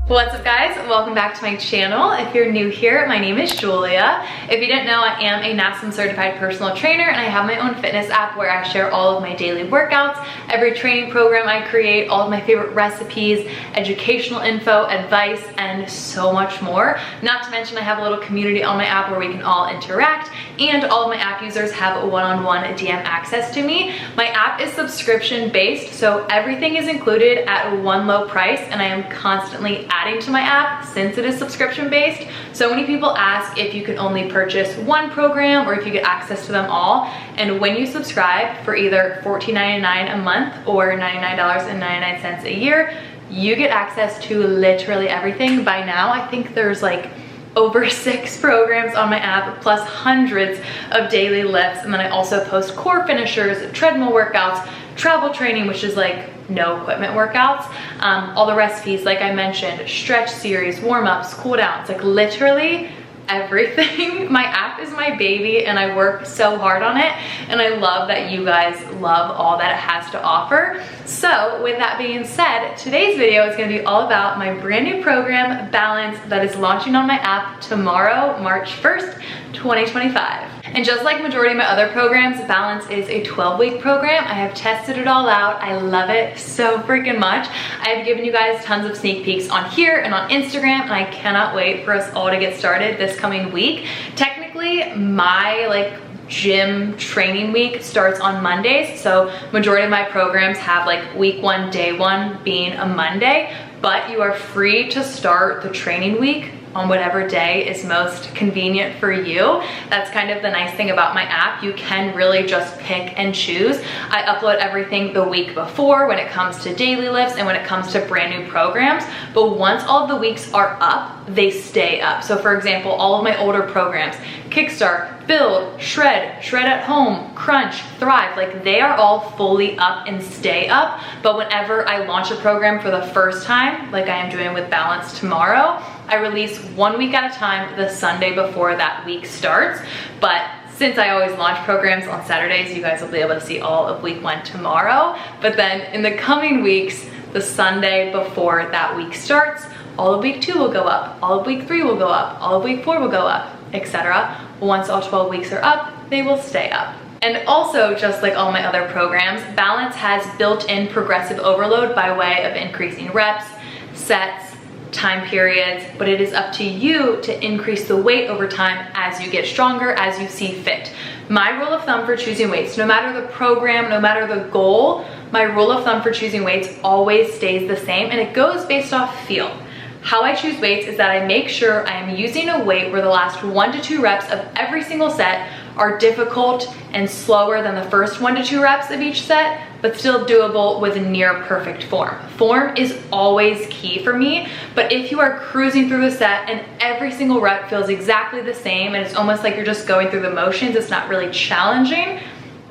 What's up guys? Welcome back to my channel. If you're new here, my name is Julia. If you didn't know, I am a NASM certified personal trainer and I have my own fitness app where I share all of my daily workouts, every training program I create, all of my favorite recipes, educational info, advice, and so much more. Not to mention I have a little community on my app where we can all interact, and all of my app users have one-on-one DM access to me. My app is subscription based, so everything is included at one low price, and I am constantly adding to my app since it is subscription based. So many people ask if you can only purchase one program or if you get access to them all. And when you subscribe for either $14.99 a month or $99.99 a year, you get access to literally everything. By now, I think there's like over 6 programs on my app, plus hundreds of daily lifts. And then I also post core finishers, treadmill workouts, travel training, which is like no equipment workouts, all the recipes, like I mentioned, stretch series, warm-ups, cool downs, like literally everything. My app is my baby and I work so hard on it, and I love that you guys love all that it has to offer. So with that being said, today's video is going to be all about my brand new program, Balance, that is launching on my app tomorrow, March 1st, 2025. And just like majority of my other programs, Balance is a 12-week program. I have tested it all out. I love it so freaking much. I have given you guys tons of sneak peeks on here and on Instagram, and I cannot wait for us all to get started this coming week. Technically, my gym training week starts on Mondays, so majority of my programs have like week 1, day 1 being a Monday, but you are free to start the training week on whatever day is most convenient for you. That's kind of the nice thing about my app. You can really just pick and choose. I upload everything the week before when it comes to daily lifts and when it comes to brand new programs, but once all of the weeks are up, they stay up. So for example, all of my older programs, Kickstart, Build, Shred, Shred at Home, Crunch, Thrive, like they are all fully up and stay up. But whenever I launch a program for the first time, like I am doing with Balance tomorrow, I release 1 week at a time the Sunday before that week starts. But since I always launch programs on Saturdays, you guys will be able to see all of week 1 tomorrow. But then in the coming weeks, the Sunday before that week starts, all of week 2 will go up, all of week 3 will go up, all of week 4 will go up, etc. Once all 12 weeks are up, they will stay up. And also, just like all my other programs, Balance has built-in progressive overload by way of increasing reps, sets, time periods, but it is up to you to increase the weight over time as you get stronger, as you see fit. My rule of thumb for choosing weights, no matter the program, no matter the goal, my rule of thumb for choosing weights always stays the same, and it goes based off feel. How I choose weights is that I make sure I am using a weight where the last 1 to 2 reps of every single set are difficult and slower than the first 1 to 2 reps of each set, but still doable with near perfect form. Form is always key for me, but if you are cruising through the set and every single rep feels exactly the same and it's almost like you're just going through the motions, it's not really challenging,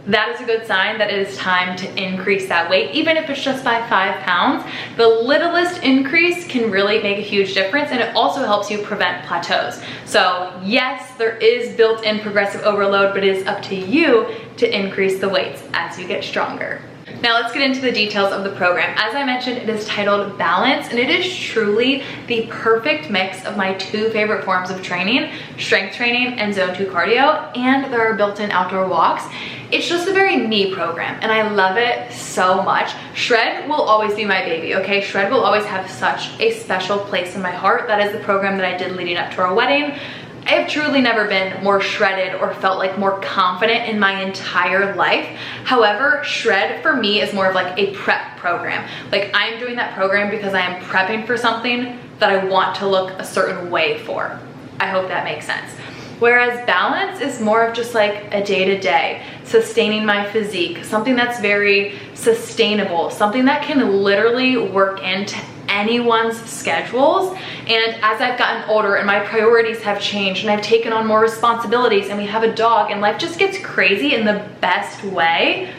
that is a good sign that it is time to increase that weight, even if it's just by 5 pounds. The littlest increase can really make a huge difference, and it also helps you prevent plateaus. So yes, there is built-in progressive overload, but it is up to you to increase the weights as you get stronger. Now let's get into the details of the program. As I mentioned, it is titled Balance, and it is truly the perfect mix of my 2 favorite forms of training, strength training and zone 2 cardio, and there are built-in outdoor walks. It's just a very me program, and I love it so much. Shred will always be my baby, okay? Shred will always have such a special place in my heart. That is the program that I did leading up to our wedding. I have truly never been more shredded or felt like more confident in my entire life. However, Shred for me is more of like a prep program. Like I'm doing that program because I am prepping for something that I want to look a certain way for. I hope that makes sense. Whereas Balance is more of just like a day-to-day, sustaining my physique, something that's very sustainable, something that can literally work into anyone's schedules. And as I've gotten older and my priorities have changed and I've taken on more responsibilities and we have a dog and life just gets crazy in the best way,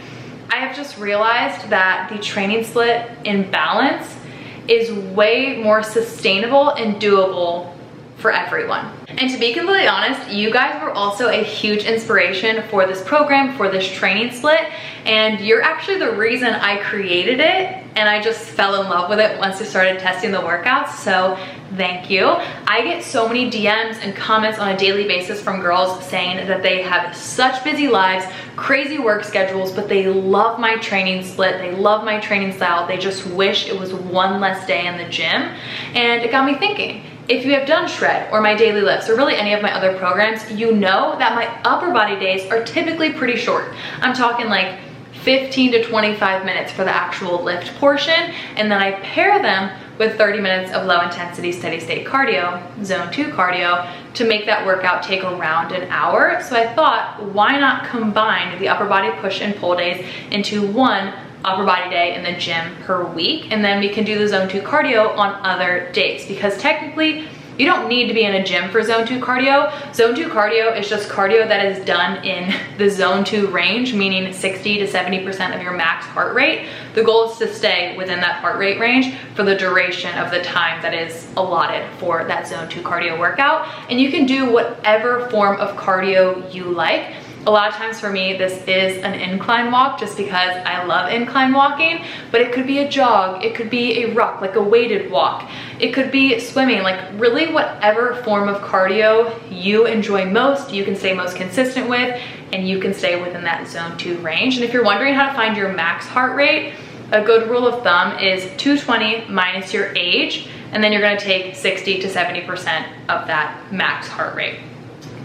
I have just realized that the training split in Balance is way more sustainable and doable for everyone. And to be completely honest, you guys were also a huge inspiration for this program, for this training split, and you're actually the reason I created it, and I just fell in love with it once I started testing the workouts, so thank you. I get so many DMs and comments on a daily basis from girls saying that they have such busy lives, crazy work schedules, but they love my training split, they love my training style, they just wish it was one less day in the gym. And it got me thinking, if you have done Shred or my daily lifts or really any of my other programs, you know that my upper body days are typically pretty short. I'm talking like 15 to 25 minutes for the actual lift portion, and then I pair them with 30 minutes of low intensity steady state cardio, zone 2 cardio, to make that workout take around an hour. So I thought, why not combine the upper body push and pull days into one upper body day in the gym per week, and then we can do the zone 2 cardio on other days, because technically you don't need to be in a gym for zone 2 cardio. Zone 2 cardio is just cardio that is done in the zone 2 range, meaning 60 to 70% of your max heart rate. The goal is to stay within that heart rate range for the duration of the time that is allotted for that zone 2 cardio workout. And you can do whatever form of cardio you like. A lot of times for me, this is an incline walk just because I love incline walking, but it could be a jog, it could be a ruck, like a weighted walk. It could be swimming, like really whatever form of cardio you enjoy most, you can stay most consistent with, and you can stay within that zone 2 range. And if you're wondering how to find your max heart rate, a good rule of thumb is 220 minus your age, and then you're gonna take 60 to 70% of that max heart rate.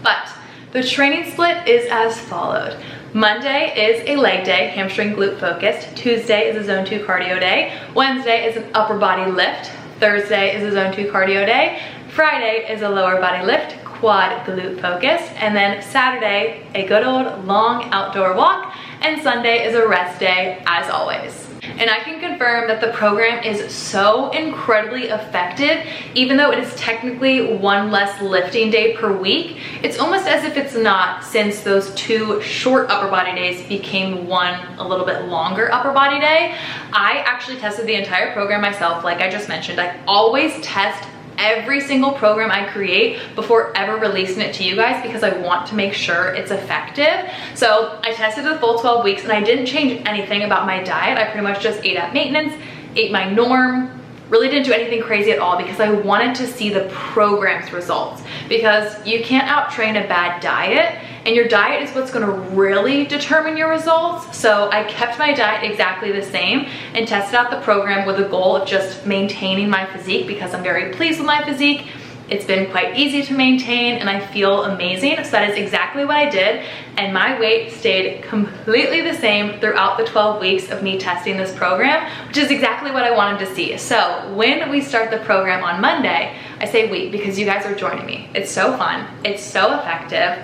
But the training split is as followed. Monday is a leg day, hamstring glute focused. Tuesday is a zone 2 cardio day. Wednesday is an upper body lift. Thursday is a zone 2 cardio day. Friday is a lower body lift, quad glute focused. And then Saturday, a good old long outdoor walk. And Sunday is a rest day, as always. And I can confirm that the program is so incredibly effective, even though it is technically one less lifting day per week. It's almost as if it's not, since those 2 short upper body days became one a little bit longer upper body day. I actually tested the entire program myself, like I just mentioned. I always test every single program I create before ever releasing it to you guys, because I want to make sure it's effective. So I tested the full 12 weeks and I didn't change anything about my diet. I pretty much just ate at maintenance, ate my norm, really didn't do anything crazy at all, because I wanted to see the program's results. Because you can't out-train a bad diet, and your diet is what's gonna really determine your results. So I kept my diet exactly the same and tested out the program with a goal of just maintaining my physique, because I'm very pleased with my physique. It's been quite easy to maintain and I feel amazing. So that is exactly what I did. And my weight stayed completely the same throughout the 12 weeks of me testing this program, which is exactly what I wanted to see. So when we start the program on Monday, I say we because you guys are joining me. It's so fun. It's so effective.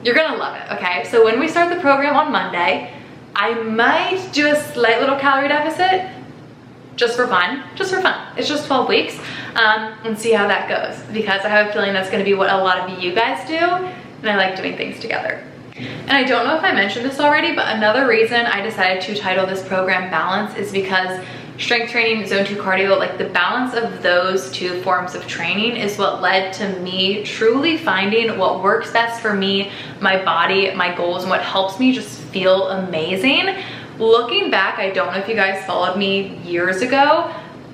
You're gonna love it, okay? So when we start the program on Monday, I might do a slight little calorie deficit, just for fun, It's just 12 weeks, and see how that goes, because I have a feeling that's gonna be what a lot of you guys do, and I like doing things together. And I don't know if I mentioned this already, but another reason I decided to title this program Balance is because strength training, zone 2 cardio, like the balance of those 2 forms of training is what led to me truly finding what works best for me, my body, my goals, and what helps me just feel amazing. Looking back, I don't know if you guys followed me years ago,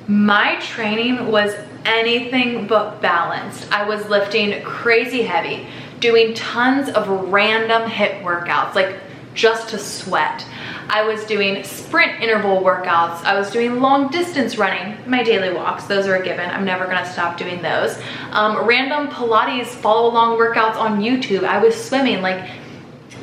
my training was anything but balanced. I was lifting crazy heavy, doing tons of random HIIT workouts, like just to sweat. I was doing sprint interval workouts. I was doing long distance running, my daily walks. Those are a given. I'm never gonna stop doing those. Random Pilates follow along workouts on YouTube. I was swimming. Like,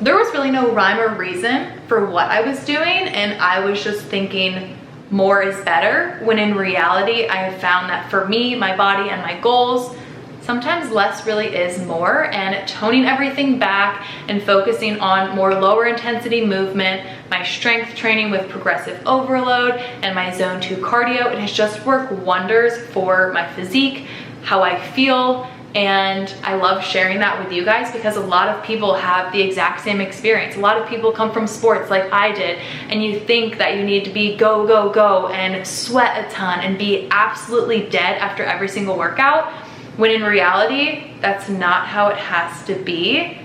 there was really no rhyme or reason for what I was doing, and I was just thinking more is better, when in reality I have found that for me, my body, and my goals, sometimes less really is more, and toning everything back and focusing on more lower intensity movement, my strength training with progressive overload, and my zone 2 cardio, it has just worked wonders for my physique, how I feel. And I love sharing that with you guys, because a lot of people have the exact same experience. A lot of people come from sports like I did, and you think that you need to be go, go, go and sweat a ton and be absolutely dead after every single workout. when in reality, that's not how it has to be.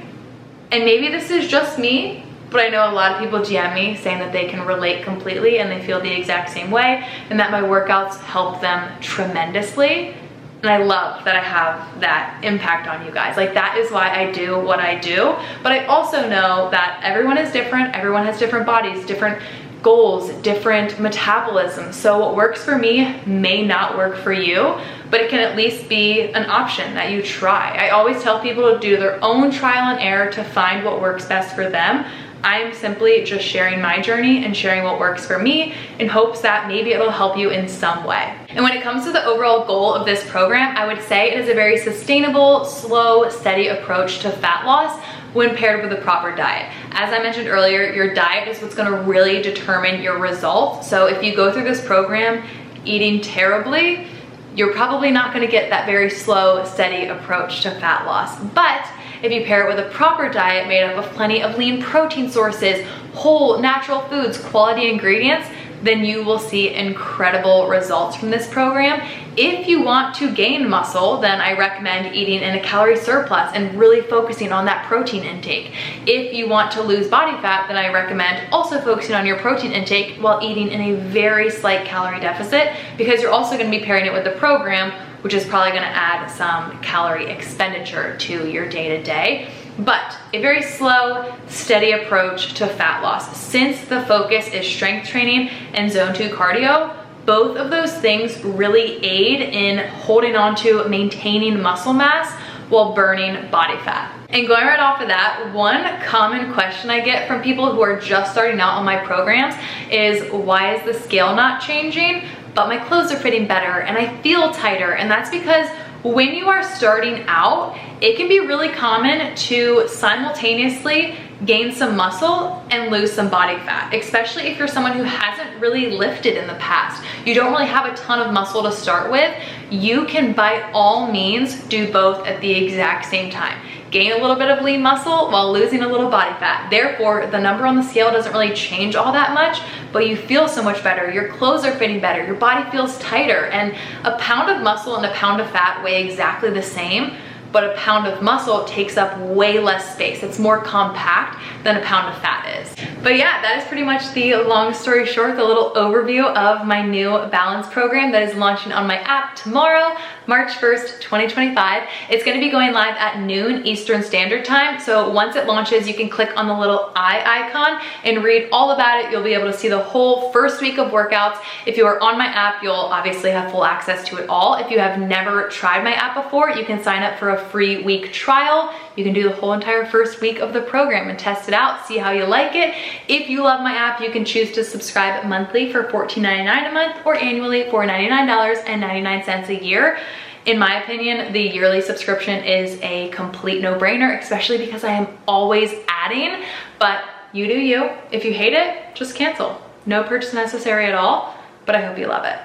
And maybe this is just me, but I know a lot of people DM me saying that they can relate completely and they feel the exact same way and that my workouts help them tremendously. And I love that I have that impact on you guys. Like, that is why I do what I do. But I also know that everyone is different. Everyone has different bodies, different goals, different metabolism. So what works for me may not work for you, but it can at least be an option that you try. I always tell people to do their own trial and error to find what works best for them. I'm simply just sharing my journey and sharing what works for me in hopes that maybe it'll help you in some way. And when it comes to the overall goal of this program, I would say it is a very sustainable, slow, steady approach to fat loss when paired with a proper diet. As I mentioned earlier, your diet is what's gonna really determine your results. So if you go through this program eating terribly, you're probably not gonna get that very slow, steady approach to fat loss. But if you pair it with a proper diet made up of plenty of lean protein sources, whole natural foods, quality ingredients, then you will see incredible results from this program. If you want to gain muscle, then I recommend eating in a calorie surplus and really focusing on that protein intake. If you want to lose body fat, then I recommend also focusing on your protein intake while eating in a very slight calorie deficit, because you're also gonna be pairing it with the program, which is probably gonna add some calorie expenditure to your day-to-day. But a very slow, steady approach to fat loss. Since the focus is strength training and zone 2 cardio, both of those things really aid in holding on to maintaining muscle mass while burning body fat. And going right off of that, one common question I get from people who are just starting out on my programs is, why is the scale not changing, but my clothes are fitting better and I feel tighter? And that's because when you are starting out, it can be really common to simultaneously gain some muscle and lose some body fat, especially if you're someone who hasn't really lifted in the past. You don't really have a ton of muscle to start with. You can by all means do both at the exact same time. Gain a little bit of lean muscle while losing a little body fat. Therefore, the number on the scale doesn't really change all that much, but you feel so much better. Your clothes are fitting better. Your body feels tighter. And a pound of muscle and a pound of fat weigh exactly the same, but a pound of muscle takes up way less space. It's more compact than a pound of fat is. But yeah, that is pretty much the long story short, the little overview of my new balance program that is launching on my app tomorrow, March 1st, 2025. It's gonna be going live at noon Eastern Standard Time. So once it launches, you can click on the little eye icon and read all about it. You'll be able to see the whole first week of workouts. If you are on my app, you'll obviously have full access to it all. If you have never tried my app before, you can sign up for a free week trial. You can do the whole entire first week of the program and test it out, see how you like it. If you love my app, you can choose to subscribe monthly for $14.99 a month or annually for $99.99 a year. In my opinion, the yearly subscription is a complete no-brainer, especially because I am always adding, but you do you. If you hate it, just cancel. No purchase necessary at all, but I hope you love it.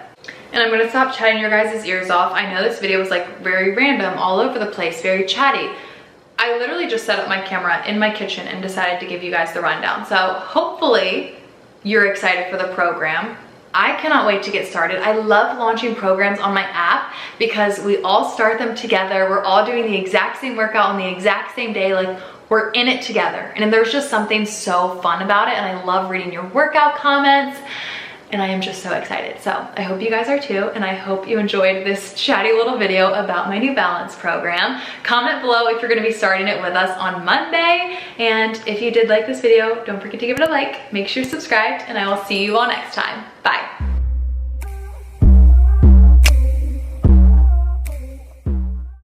And I'm gonna stop chatting your guys' ears off. I know this video was like very random, all over the place, very chatty. I literally just set up my camera in my kitchen and decided to give you guys the rundown. So hopefully you're excited for the program. I cannot wait to get started. I love launching programs on my app because we all start them together. We're all doing the exact same workout on the exact same day. Like, we're in it together. And there's just something so fun about it. And I love reading your workout comments. And I am just so excited. So I hope you guys are too. And I hope you enjoyed this chatty little video about my new balance program. Comment below if you're gonna be starting it with us on Monday. And if you did like this video, don't forget to give it a like. Make sure you're subscribed, and I will see you all next time. Bye.